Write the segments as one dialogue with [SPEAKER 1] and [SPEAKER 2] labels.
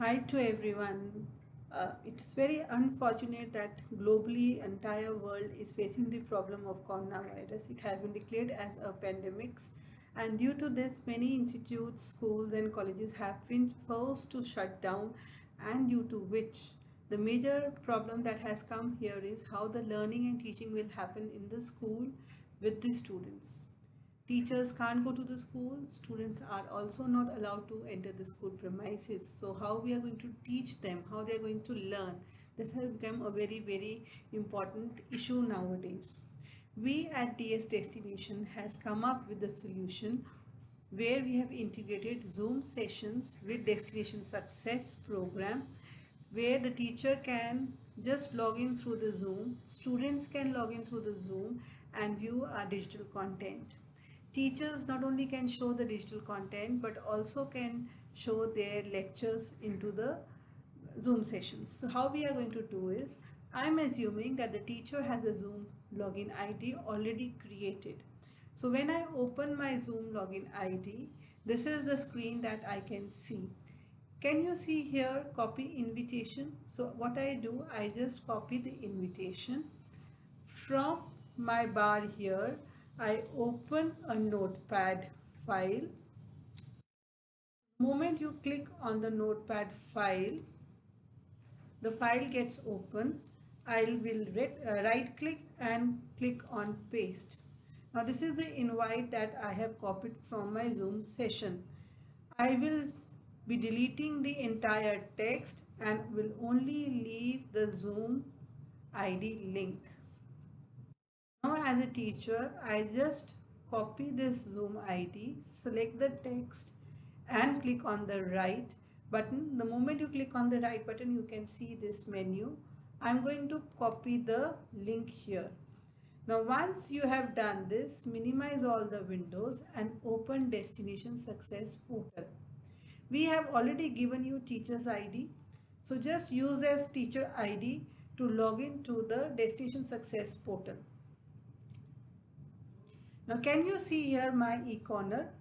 [SPEAKER 1] Hi to everyone. It's very unfortunate that globally entire world is facing the problem of coronavirus. It has been declared as a pandemic, and due to this, many institutes, schools, and colleges have been forced to shut down, and due to which the major problem that has come here is how the learning and teaching will happen in the school with the students. Teachers can't go to the school, students are also not allowed to enter the school premises. So how we are going to teach them, how they are going to learn, this has become a very important issue nowadays. We at DS Destination has come up with a solution where we have integrated Zoom sessions with Destination Success program, where the teacher can just log in through the Zoom, students can log in through the Zoom and view our digital content. Teachers not only can show the digital content but also can show their lectures into the Zoom sessions. So how we are going to do is, I'm assuming that the teacher has a Zoom login ID already created. So when I open my Zoom login ID, this is the screen that I can see. Can you see here copy invitation? So what I do, I just copy the invitation. From my bar here, I open a notepad file. The moment you click on the notepad file, the file gets open. I will right click and click on paste. Now this is the invite that I have copied from my Zoom session. I will be deleting the entire text and will only leave the Zoom ID link. Now as a teacher, I just copy this Zoom ID, select the text and click on the right button. The moment you click on the right button, you can see this menu. I'm going to copy the link here. Now once you have done this, minimize all the windows and open Destination Success portal. We have already given you teacher's ID. So just use as teacher ID to log in to the Destination Success portal. Now can you see here my e-corner?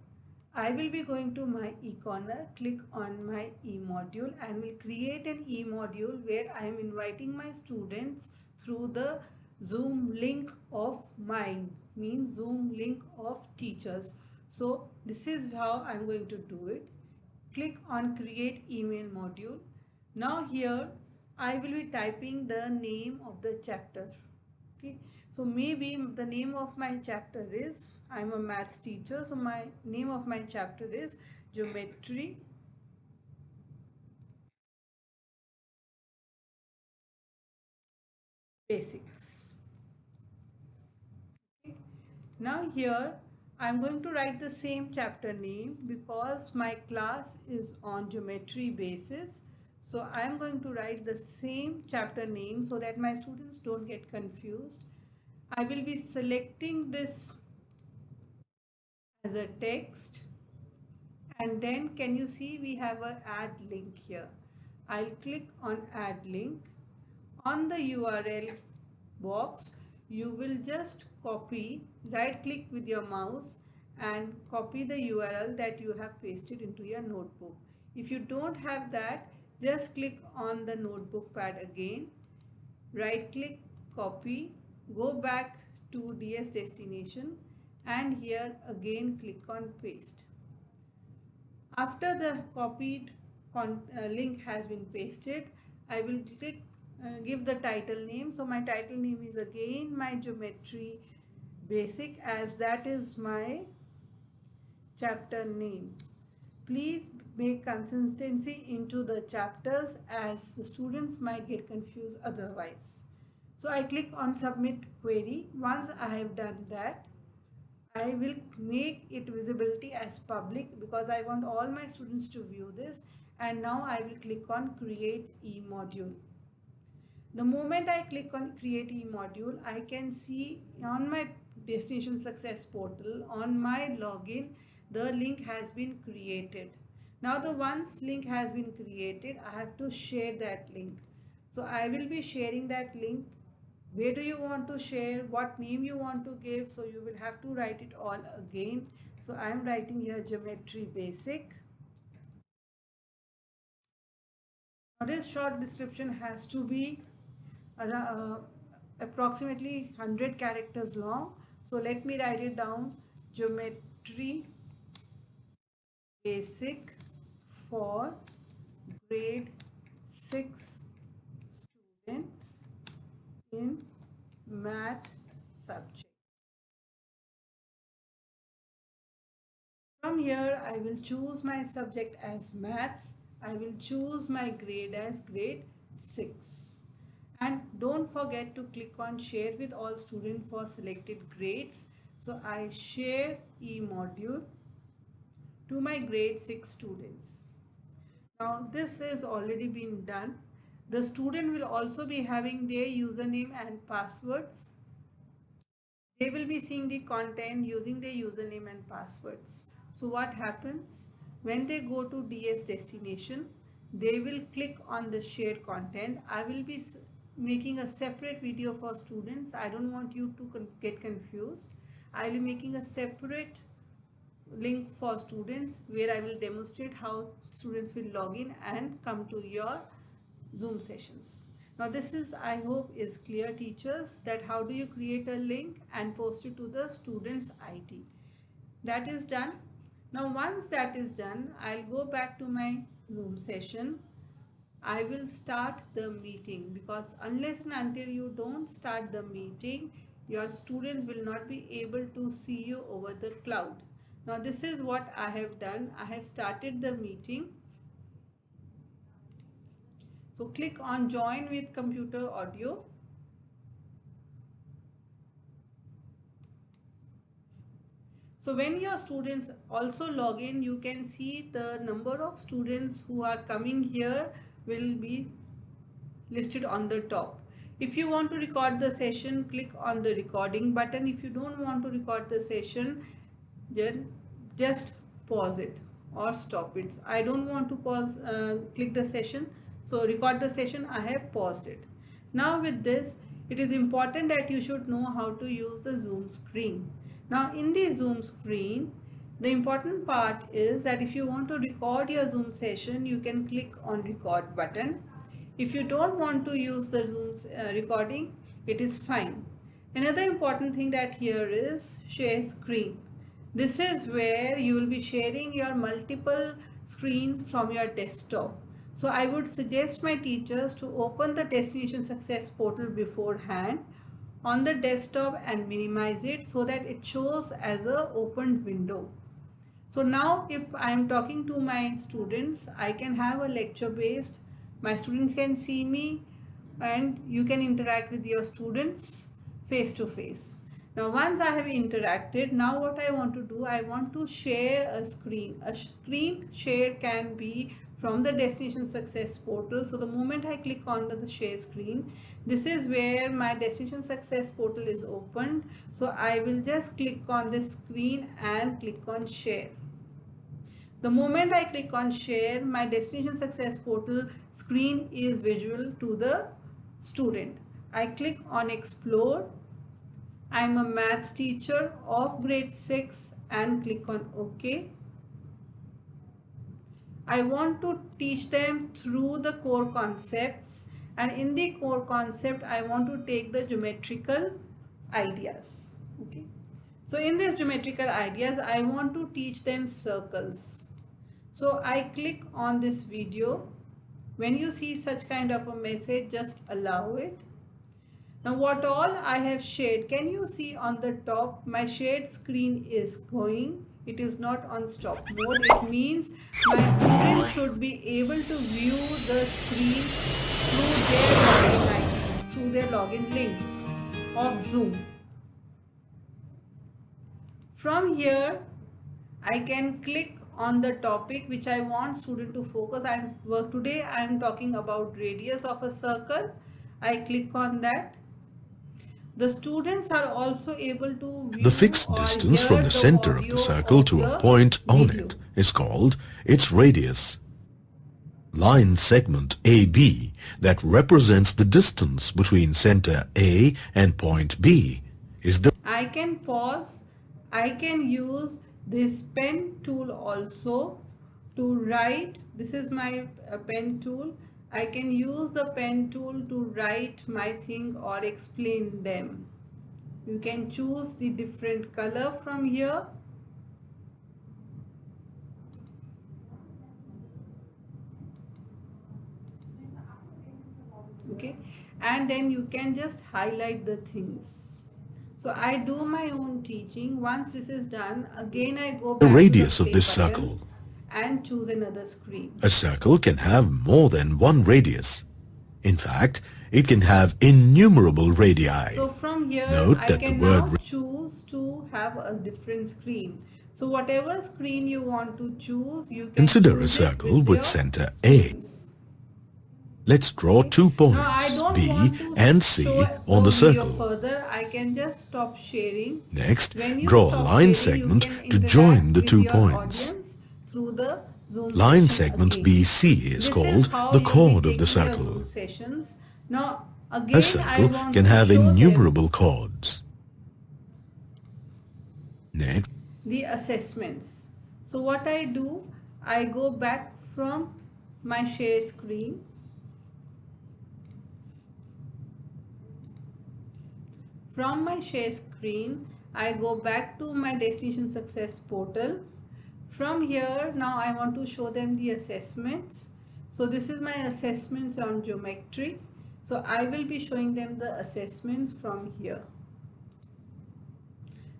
[SPEAKER 1] I will be going to my e-corner, click on my e-module and will create an e-module where I am inviting my students through the Zoom link of mine, means Zoom link of teachers. So this is how I'm going to do it. Click on create email module. Now here I will be typing the name of the chapter. Okay, so maybe the name of my chapter is, I'm a maths teacher, so my name of my chapter is Geometry Basics. Okay. Now here I'm going to write the same chapter name because my class is on geometry basis. So I'm going to write the same chapter name so that my students don't get confused. I will be selecting this as a text, and then can you see we have a add link here. I'll click on add link. On the URL box, you will just copy, right click with your mouse and copy the URL that you have pasted into your notebook. If you don't have that, just click on the notebook pad again, right click, copy, go back to DS destination and here again click on paste. After the copied link has been pasted, I will give the title name. So my title name is again my geometry basic, as that is my chapter name. Please make consistency into the chapters as the students might get confused otherwise. So I click on submit query. Once I have done that, I will make it visibility as public because I want all my students to view this, and now I will click on create e-module. The moment I click on create e-module, I can see on my destination success portal on my login the link has been created. Now the once link has been created, I have to share that link. So I will be sharing that link. Where do you want to share, what name you want to give, so you will have to write it all again. So I am writing here geometry basic. Now this short description has to be approximately 100 characters long. So let me write it down. Geometry basic for grade 6 students in math subject. From here, I will choose my subject as maths. I will choose my grade as grade 6. And don't forget to click on share with all students for selected grades. So I share e-module to my grade 6 students. Now this is already been done. The student will also be having their username and passwords. They will be seeing the content using their username and passwords. So what happens when they go to DS destination, they will click on the shared content. I will be making a separate video for students. I don't want you to get confused. I will be making a separate link for students where I will demonstrate how students will log in and come to your Zoom sessions. Now this is, I hope, is clear, teachers, that how do you create a link and post it to the student's ID. That is done. Now once that is done, I'll go back to my Zoom session. I will start the meeting, because unless and until you don't start the meeting, your students will not be able to see you over the cloud. Now this is what I have done. I have started the meeting. So click on join with computer audio. So when your students also log in, you can see the number of students who are coming here will be listed on the top. If you want to record the session, click on the recording button. If you don't want to record the session, then just pause it or stop it. I don't want to pause, click the session. So record the session, I have paused it. Now with this, it is important that you should know how to use the Zoom screen. Now in the Zoom screen, the important part is that if you want to record your Zoom session, you can click on record button. If you don't want to use the Zoom recording, it is fine. Another important thing that here is share screen. This is where you will be sharing your multiple screens from your desktop. So I would suggest my teachers to open the Destination Success portal beforehand on the desktop and minimize it so that it shows as a opened window. So now if I am talking to my students, I can have a lecture based. My students can see me and you can interact with your students face to face. Now once I have interacted, now what I want to do, I want to share a screen. A screen share can be from the Destination Success portal. So the moment I click on the share screen, this is where my Destination Success portal is opened. So I will just click on this screen and click on share. The moment I click on share, my Destination Success portal screen is visual to the student. I click on explore. I am a maths teacher of grade 6 and click on OK. I want to teach them through the core concepts, and in the core concept I want to take the geometrical ideas. Okay. So in these geometrical ideas I want to teach them circles. So I click on this video. When you see such kind of a message, just allow it. Now what all I have shared, can you see on the top my shared screen is going. It is not on stop mode. It means my student should be able to view the screen through their login IDs, through their login links of Zoom. From here, I can click on the topic which I want student to focus. Today I am talking about radius of a circle. I click on that. The students are also able to
[SPEAKER 2] The
[SPEAKER 1] view
[SPEAKER 2] fixed
[SPEAKER 1] or
[SPEAKER 2] distance from
[SPEAKER 1] hear
[SPEAKER 2] the
[SPEAKER 1] the
[SPEAKER 2] center of the
[SPEAKER 1] audio
[SPEAKER 2] circle
[SPEAKER 1] of
[SPEAKER 2] to a
[SPEAKER 1] the
[SPEAKER 2] point on
[SPEAKER 1] video.
[SPEAKER 2] it is called its radius. Line segment AB that represents the distance between center A and point B is the
[SPEAKER 1] I can pause. I can use this pen tool also to write. This is my pen tool. I can use the pen tool to write my thing or explain them. You can choose the different color from here. Okay, and then you can just highlight the things. So I do my own teaching. Once this is done, again I go
[SPEAKER 2] The
[SPEAKER 1] back to the
[SPEAKER 2] radius of
[SPEAKER 1] play
[SPEAKER 2] this
[SPEAKER 1] button
[SPEAKER 2] circle.
[SPEAKER 1] and choose another screen.
[SPEAKER 2] A circle can have more than one radius. In fact, it can have innumerable radii.
[SPEAKER 1] So from here
[SPEAKER 2] Note
[SPEAKER 1] I
[SPEAKER 2] that the
[SPEAKER 1] can
[SPEAKER 2] word
[SPEAKER 1] now choose to have a different screen. So whatever screen you want to choose, you can
[SPEAKER 2] Consider a
[SPEAKER 1] choose it
[SPEAKER 2] circle
[SPEAKER 1] with
[SPEAKER 2] with
[SPEAKER 1] your
[SPEAKER 2] center A.
[SPEAKER 1] students.
[SPEAKER 2] Let's draw
[SPEAKER 1] Okay.
[SPEAKER 2] 2
[SPEAKER 1] Now I
[SPEAKER 2] points,
[SPEAKER 1] don't
[SPEAKER 2] B
[SPEAKER 1] want to
[SPEAKER 2] and
[SPEAKER 1] show
[SPEAKER 2] C, on
[SPEAKER 1] the
[SPEAKER 2] the
[SPEAKER 1] video
[SPEAKER 2] circle.
[SPEAKER 1] further. I can just stop sharing.
[SPEAKER 2] Next,
[SPEAKER 1] When you
[SPEAKER 2] draw a
[SPEAKER 1] stop
[SPEAKER 2] line
[SPEAKER 1] sharing, you
[SPEAKER 2] segment
[SPEAKER 1] can
[SPEAKER 2] to join
[SPEAKER 1] interact
[SPEAKER 2] the
[SPEAKER 1] with
[SPEAKER 2] 2
[SPEAKER 1] your
[SPEAKER 2] points.
[SPEAKER 1] audience through the Zoom
[SPEAKER 2] Line
[SPEAKER 1] session
[SPEAKER 2] segment
[SPEAKER 1] again.
[SPEAKER 2] BC is
[SPEAKER 1] This is
[SPEAKER 2] called
[SPEAKER 1] how
[SPEAKER 2] the
[SPEAKER 1] you'll be
[SPEAKER 2] chord of the
[SPEAKER 1] taking your Zoom
[SPEAKER 2] circle.
[SPEAKER 1] sessions. Now
[SPEAKER 2] A
[SPEAKER 1] again I
[SPEAKER 2] circle
[SPEAKER 1] want
[SPEAKER 2] can
[SPEAKER 1] to
[SPEAKER 2] have
[SPEAKER 1] show them
[SPEAKER 2] innumerable chords. Next,
[SPEAKER 1] the assessments. So what I do, I go back from my share screen. From my share screen, I go back to my Destination Success portal. From here, now I want to show them the assessments. So this is my assessments on geometry. So I will be showing them the assessments from here.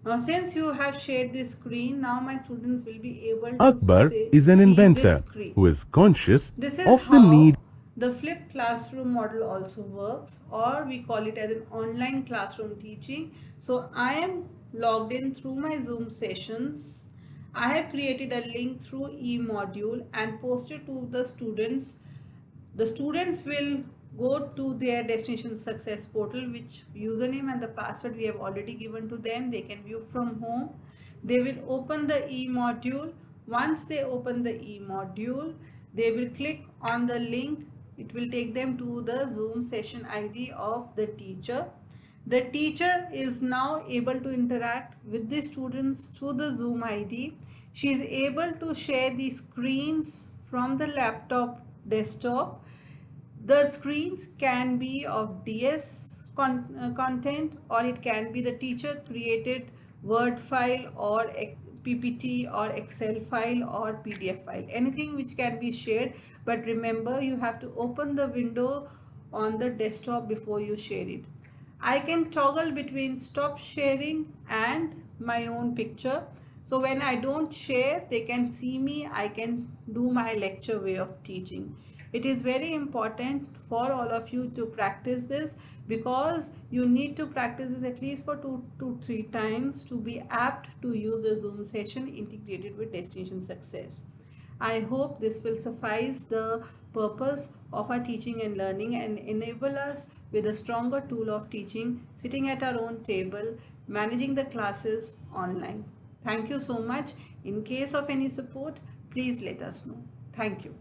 [SPEAKER 1] Now since you have shared this screen, now my students will be able to
[SPEAKER 3] Akbar is an
[SPEAKER 1] see this
[SPEAKER 3] inventor
[SPEAKER 1] screen.
[SPEAKER 3] who is conscious
[SPEAKER 1] This is
[SPEAKER 3] of the need.
[SPEAKER 1] how the flipped classroom model also works, or we call it as an online classroom teaching. So I am logged in through my Zoom sessions. I have created a link through e-module and posted to the students. The students will go to their Destination Success portal, which username and the password we have already given to them. They can view from home. They will open the e-module. Once they open the e-module, they will click on the link. It will take them to the Zoom session ID of the teacher. The teacher is now able to interact with the students through the Zoom ID. She is able to share the screens from the laptop desktop. The screens can be of DS content, or it can be the teacher created Word file or PPT or Excel file or PDF file, anything which can be shared. But remember, you have to open the window on the desktop before you share it. I can toggle between stop sharing and my own picture. So when I don't share, they can see me. I can do my lecture way of teaching. It is very important for all of you to practice this, because you need to practice this at least for 2 to 3 times to be apt to use the Zoom session integrated with Destination Success. I hope this will suffice the purpose of our teaching and learning and enable us with a stronger tool of teaching, sitting at our own table, managing the classes online. Thank you so much. In case of any support, please let us know. Thank you.